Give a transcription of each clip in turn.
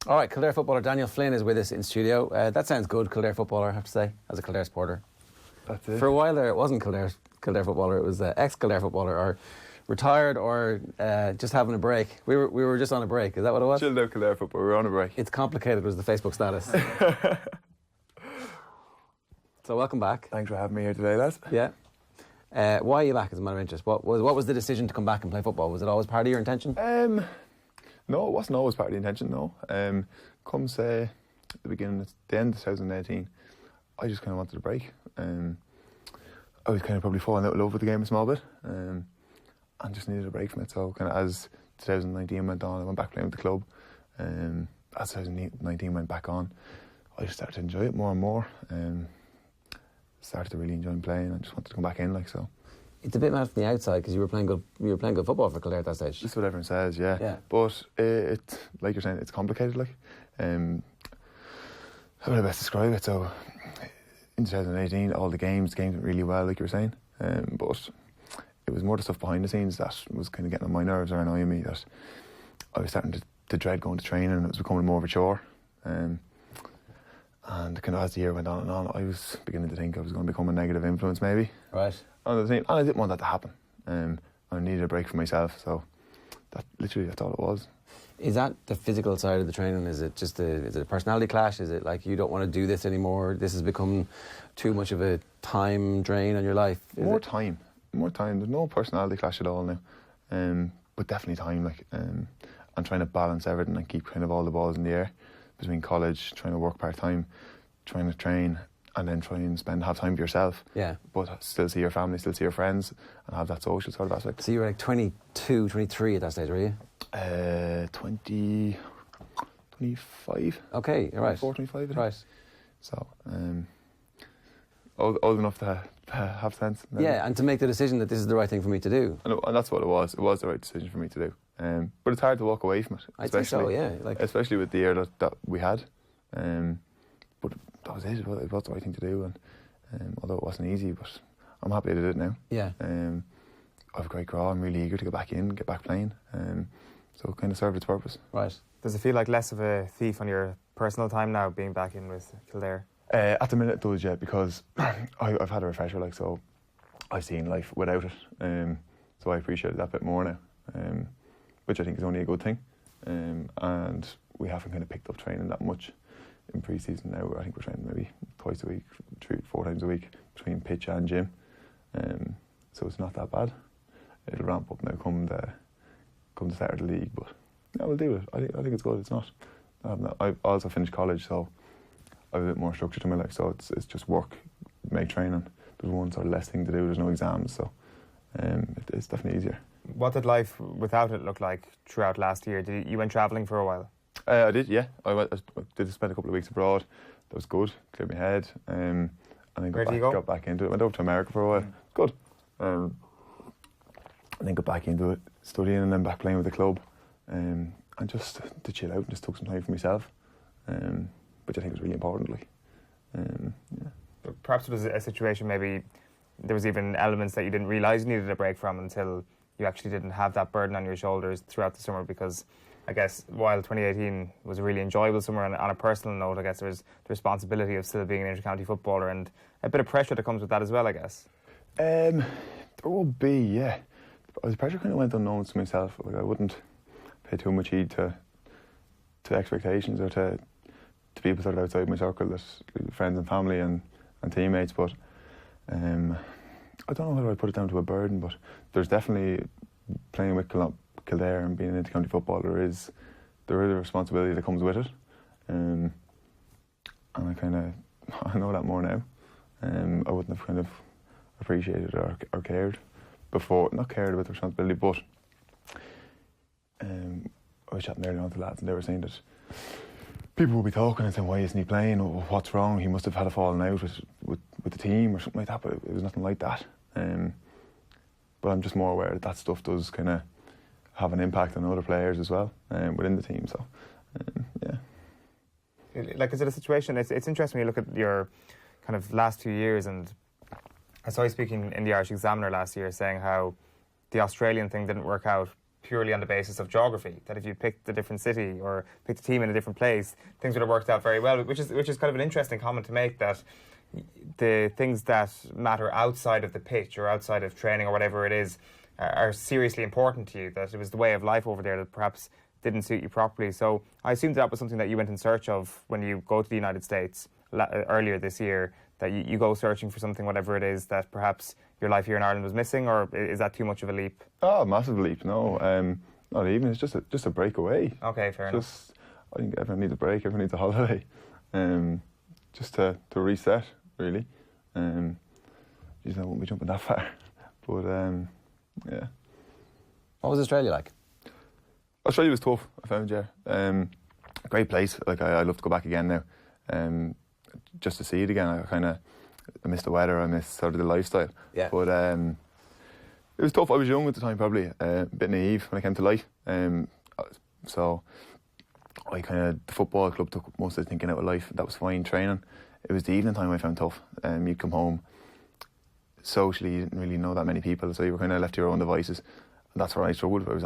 All right, Kildare footballer Daniel Flynn is with us in studio. That sounds good, Kildare footballer, I have to say, as a Kildare supporter. That's it. For a while there, it wasn't Kildare footballer, it was ex-Kildare footballer, or retired, or just having a break. We were just on a break, is that what it was? Chilled out Kildare football, we were on a break. It's complicated was the Facebook status. So welcome back. Thanks for having me here today, lads. Yeah. Why are you back as a matter of interest? What was the decision to come back and play football? Was it always part of your intention? No, it wasn't always part of the intention, no. Come say the end of 2018, I just kind of wanted a break. I was kind of probably falling out of love with the game a small bit, and just needed a break from it. So kind of as 2019 went on, I went back playing with the club. As 2019 went back on, I just started to enjoy it more and more. Started to really enjoy playing. I just wanted to come back in, like so. It's a bit mad from the outside because you were playing good football for Kildare at that stage. That's what everyone says, yeah. But it, like you're saying, it's complicated. Like, how would I best describe it? So, in 2018, all the games went really well, like you were saying. But it was more the stuff behind the scenes that was kind of getting on my nerves or annoying me. That I was starting to dread going to training, and it was becoming more of a chore. And kind of as the year went on and on, I was beginning to think I was going to become a negative influence, maybe. Right. On the team, and I didn't want that to happen. I needed a break for myself, so that's all it was. Is that the physical side of the training? Is it just is it a personality clash? Is it like you don't want to do this anymore? This has become too much of a time drain on your life? More time. There's no personality clash at all now, but definitely time. Like, I'm trying to balance everything and keep kind of all the balls in the air between college, trying to work part time, trying to train, and then try and have time for yourself. Yeah. But still see your family, still see your friends, and have that social sort of aspect. So you were like 22, 23 at that stage, were you? 25. Okay, you're right. 24, 25, I think. Right. So, old enough to have sense. Yeah, and to make the decision that this is the right thing for me to do. And that's what it was. It was the right decision for me to do. But it's hard to walk away from it. I think so, yeah. Especially with the year that we had. But that was it. It was the right thing to do. And although it wasn't easy, but I'm happy I did it now. Yeah. I have a great crawl. I'm really eager to get back playing. So it kind of served its purpose. Right. Does it feel like less of a thief on your personal time now, being back in with Kildare? At the minute it does, yeah, because I've had a refresher, like, so I've seen life without it. So I appreciate it that bit more now, which I think is only a good thing. And we haven't kind of picked up training that much in pre-season now. I think we're training maybe twice a week, 3-4 times a week between pitch and gym. So it's not that bad. It'll ramp up now come the start of the league, but yeah, we'll do it. I think it's good. It's not. I've also finished college, so I have a bit more structure to my life. So it's just work, make training. There's one sort of less thing to do. There's no exams, so it's definitely easier. What did life without it look like throughout last year? You went travelling for a while? I did, yeah. I did spend a couple of weeks abroad. That was good. Cleared my head. And then got back into it. Went over to America for a while. Good. And then got back into it, studying, and then back playing with the club. And just to chill out, just took some time for myself, which I think was really important. Like, yeah. But perhaps it was a situation, maybe there was even elements that you didn't realise you needed a break from until you actually didn't have that burden on your shoulders throughout the summer, because I guess while 2018 was a really enjoyable summer, and on a personal note, I guess there was the responsibility of still being an inter-county footballer and a bit of pressure that comes with that as well, I guess. There will be, yeah. The pressure kind of went unknown to myself. Like, I wouldn't pay too much heed to expectations or to people sort of outside my circle, that friends and family and teammates. But I don't know whether I'd put it down to a burden, but there's definitely playing with Kildare and being an inter-county footballer, there is a responsibility that comes with it. And I know that more now. I wouldn't have kind of appreciated or cared before, not cared about the responsibility, but I was chatting earlier on to lads, and they were saying that people will be talking and saying, why isn't he playing? Or, what's wrong? He must have had a falling out with the team or something like that, but it was nothing like that. But I'm just more aware that stuff does kind of have an impact on other players as well within the team. So, yeah. Like, is it a situation? It's interesting when you look at your kind of last 2 years, and I saw you speaking in the Irish Examiner last year saying how the Australian thing didn't work out purely on the basis of geography. That if you picked a different city or picked a team in a different place, things would have worked out very well. Which is kind of an interesting comment to make, that the things that matter outside of the pitch or outside of training or whatever it is are seriously important to you. That it was the way of life over there that perhaps didn't suit you properly. So I assumed that was something that you went in search of when you go to the United States earlier this year, that you go searching for something, whatever it is, that perhaps your life here in Ireland was missing, or is that too much of a leap? Oh, massive leap, no. Not even, it's just a break away. Okay, fair enough. I think everyone needs a break, everyone needs a holiday. Just to reset, really. Geez, I won't be jumping that far. But, yeah. What was Australia like? Australia was tough, I found, yeah. A great place. Like, I'd love to go back again now. Just to see it again. I miss the weather, I miss sort of the lifestyle. Yeah. But it was tough. I was young at the time, probably a bit naive when I came to life. So the football club took most of the thinking out of life. That was fine. Training, it was the evening time I found tough. You'd come home, socially you didn't really know that many people, so you were kind of left to your own devices. And that's where I struggled. I was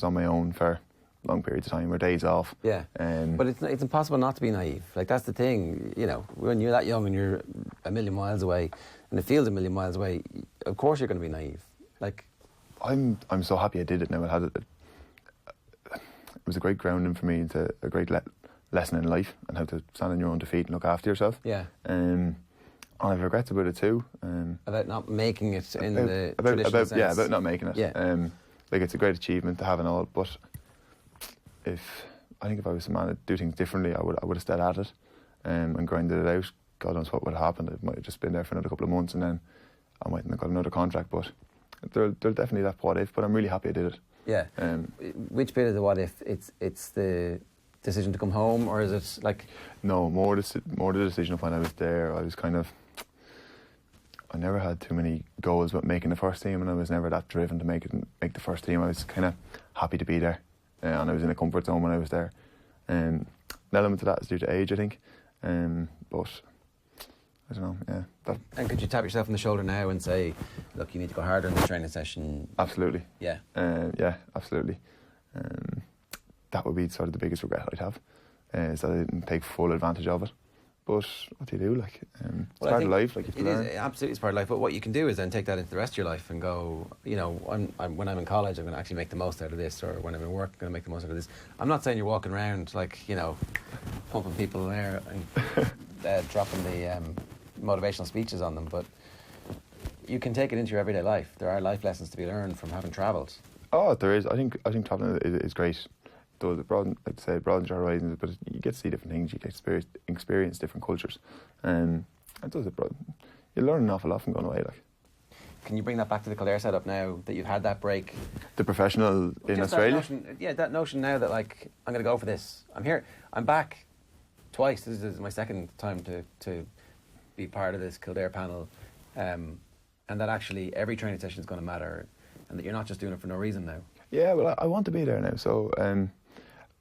on my own for long periods of time, or days off. Yeah, but it's impossible not to be naive. Like, that's the thing, you know, when you're that young and you're a million miles away, and the field's a million miles away, of course you're going to be naive. Like, I'm so happy I did it now. It was a great grounding for me, into a great lesson in life, and how to stand on your own feet and look after yourself. Yeah. And I've regrets about it too. About not making it in the traditional sense. Yeah, about not making it. Yeah. Like, it's a great achievement to have and all, but I think if I was a man to do things differently, I would have stayed at it and grinded it out. God knows what would have happened. It might have just been there for another couple of months, and then I mightn't have got another contract. But they're definitely that what if. But I'm really happy I did it. Yeah. Which bit of the what if? It's the decision to come home, or is it like? No, more the decision of when I was there. I was I never had too many goals about making the first team, and I was never that driven to make the first team. I was kind of happy to be there. And I was in a comfort zone when I was there. An element of that is due to age, I think. But I don't know, yeah. And could you tap yourself on the shoulder now and say, look, you need to go harder in the training session? Absolutely. Yeah. Yeah, absolutely. That would be sort of the biggest regret I'd have, is that I didn't take full advantage of it. But what do you do? Like, it's part of life. Like, you have to learn. Absolutely, it's part of life. But what you can do is then take that into the rest of your life and go, you know, when I'm in college, I'm going to actually make the most out of this, or when I'm in work, I'm going to make the most out of this. I'm not saying you're walking around like, you know, pumping people in there and dropping the motivational speeches on them, but you can take it into your everyday life. There are life lessons to be learned from having travelled. Oh, there is. I think travelling is great. Though it broadens your horizons, but you get to see different things, you get experience different cultures, and it does it. You learn an awful lot from going away. Like, can you bring that back to the Kildare setup now that you've had that break? The professional in Australia. That notion now that, like, I'm going to go for this. I'm here. I'm back twice. This is my second time to be part of this Kildare panel, and that actually every training session is going to matter, and that you're not just doing it for no reason now. Yeah, well, I want to be there now, so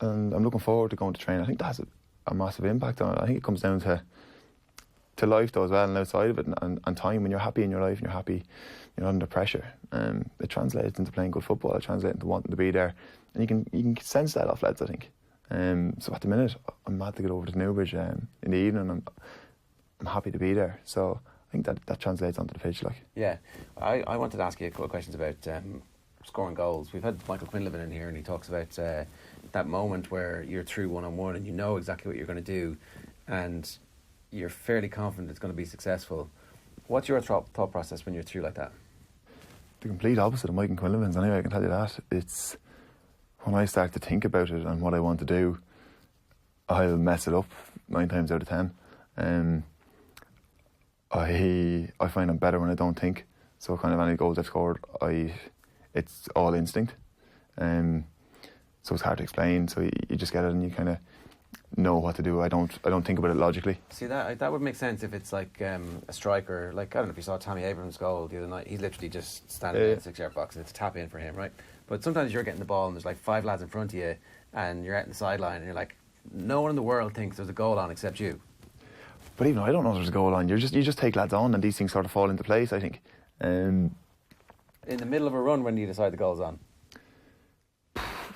and I'm looking forward to going to train. I think that has a massive impact on it. I think it comes down to life though as well, and outside of it, and time. When you're happy in your life and you're happy, you're not under pressure. It translates into playing good football. It translates into wanting to be there, and you can sense that off lads, I think. So at the minute, I'm mad to get over to Newbridge in the evening. I'm happy to be there. So I think that translates onto the pitch. Like, yeah, I wanted to ask you a couple of questions about scoring goals. We've had Michael Quinn living in here, and he talks about that moment where you're through one-on-one and you know exactly what you're going to do, and you're fairly confident it's going to be successful. What's your thought process when you're through like that? The complete opposite of Mike and Quinlivan's, anyway, I can tell you that. It's when I start to think about it and what I want to do, I'll mess it up 9 times out of 10. I find I'm better when I don't think. So kind of any goals I've scored, it's all instinct. So it's hard to explain. So you just get it and you kind of know what to do. I don't think about it logically. See, that would make sense if it's like a striker. Like, I don't know if you saw Tommy Abrams' goal the other night. He's literally just standing in the 6-yard box and it's a tap in for him, right? But sometimes you're getting the ball and there's like 5 lads in front of you and you're out in the sideline and you're like, no one in the world thinks there's a goal on except you. But even I don't know there's a goal on. You just take lads on and these things sort of fall into place, I think. In the middle of a run when you decide the goal's on?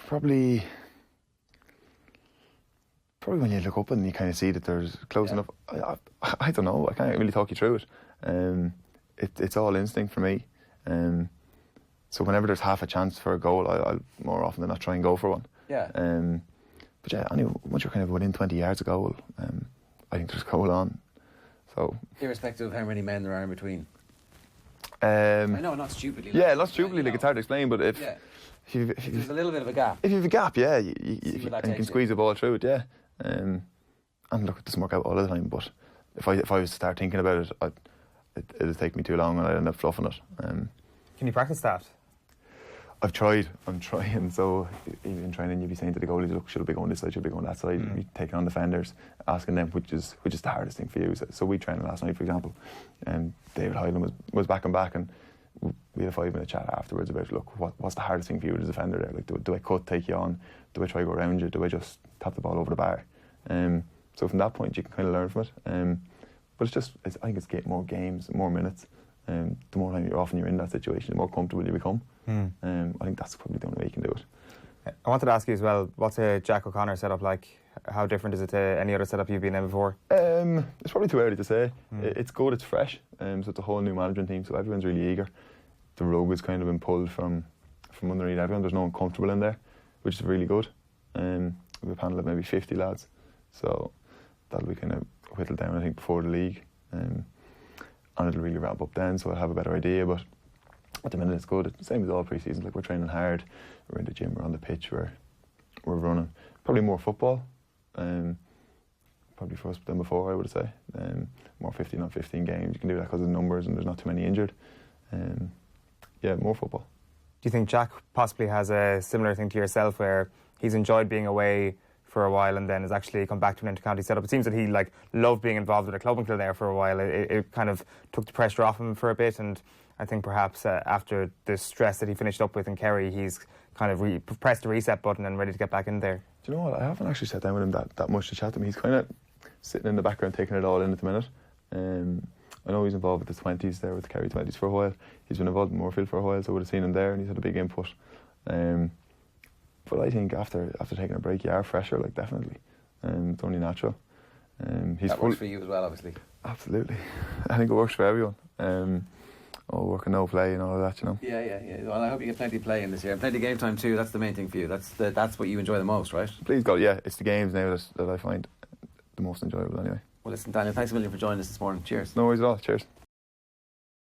Probably when you look up and you kind of see that there's close enough. I don't know. I can't really talk you through it. It's all instinct for me. So whenever there's half a chance for a goal, I'll more often than not try and go for one. Yeah. But yeah, anyway, once you're kind of within 20 yards of goal, I think there's a goal on. So irrespective of how many men there are in between. I know, not stupidly. Yeah, not stupidly. Like, it's hard to explain, but if there's a little bit of a gap. If you have a gap, yeah, you can squeeze the ball through it, yeah. And look, it doesn't work out all the time, but if I was to start thinking about it, it'll take me too long and I'd end up fluffing it. Can you practice that? I've tried. I'm trying. So even in training, you'd be saying to the goalies, "Look, should I be going this side? Should I be going that side?" You'd be taking on defenders, asking them which is the hardest thing for you. So we trained last night, for example, and David Hyland was back and back, and we had a 5-minute chat afterwards about, look, what's the hardest thing for you as a defender there? Like, do I cut, take you on? Do I try to go around you? Do I just tap the ball over the bar? So from that point, you can kind of learn from it. But I think it's more games, more minutes. The more time you're in that situation, the more comfortable you become. I think that's probably the only way you can do it. I wanted to ask you as well, what's a Jack O'Connor setup like? How different is it to any other setup you've been in before? It's probably too early to say. It's good, it's fresh. So it's a whole new management team, so everyone's really eager. The rug has kind of been pulled from underneath everyone. There's no one comfortable in there, which is really good. We have a panel of maybe 50 lads, so that'll be kind of whittled down, I think, before the league. And it'll really ramp up then, so I'll have a better idea. But at the minute, it's good. It's the same as all pre-seasons. Like, we're training hard. We're in the gym. We're on the pitch. We're running. Probably more football. Probably for us than before, I would say. More 15 on 15 games. You can do that because of the numbers and there's not too many injured. Yeah, more football. Do you think Jack possibly has a similar thing to yourself, where he's enjoyed being away for a while and then has actually come back to an inter-county setup? It seems that he loved being involved with a club in Kildare for a while. It kind of took the pressure off him for a bit, and I think perhaps after the stress that he finished up with in Kerry, he's kind of pressed the reset button and ready to get back in there. Do you know what? I haven't actually sat down with him that much to chat to him. He's kind of sitting in the background, taking it all in at the minute. I know he's involved with the 20s there, with the Kerry 20s for a while. He's been involved in Moorfield for a while, so I would have seen him there, and he's had a big input. But I think after taking a break, you are fresher, like, definitely. It's only natural. That works for you as well, obviously. Absolutely. I think it works for everyone. All work and no play and all of that, you know. Yeah. Well, I hope you get plenty of play in this year. And plenty of game time too. That's the main thing for you. That's what you enjoy the most, right? Please God, yeah. It's the games now that I find the most enjoyable anyway. Well, listen, Daniel, thanks a million for joining us this morning. Cheers. No worries at all. Cheers.